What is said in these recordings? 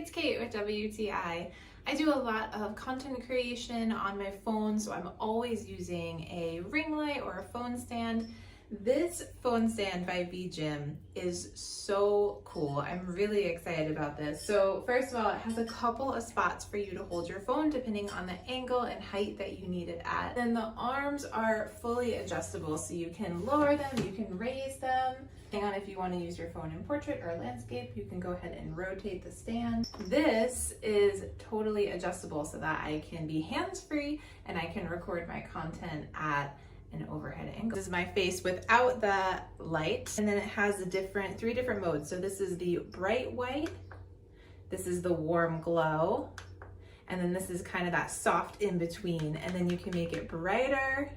it's Kate with WTI. I do a lot of content creation on my phone, so I'm always using a ring light or a phone stand. This phone stand by VIJIM is so cool. I'm really excited about this. So first of all, it has a couple of spots for you to hold your phone depending on the angle and height that you need it at. Then the arms are fully adjustable, so you can lower them, you can raise them. Depending on if you want to use your phone in portrait or landscape, you can go ahead and rotate the stand. This is totally adjustable so that I can be hands-free and I can record my content at an overhead angle. This is my face without the light, and then it has three different modes. So this is the bright white, this is the warm glow, and then this is kind of that soft in between, and then you can make it brighter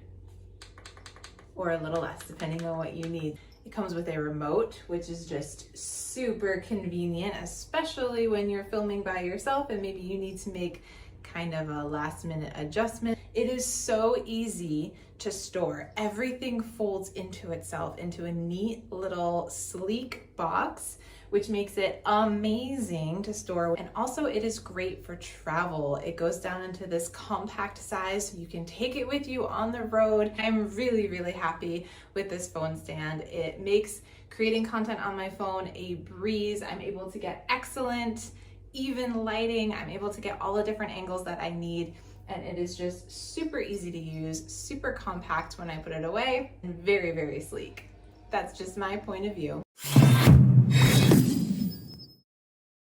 or a little less depending on what you need. It comes with a remote, which is just super convenient, especially when you're filming by yourself and maybe you need to make kind of a last minute adjustment. It is so easy to store. Everything folds into itself into a neat little sleek box, which makes it amazing to store. And also it is great for travel. It goes down into this compact size so you can take it with you on the road. I'm really, really happy with this phone stand. It makes creating content on my phone a breeze. I'm able to get excellent even lighting. I'm able to get all the different angles that I need, and it is just super easy to use, super compact when I put it away, and very, very sleek. That's just my point of view.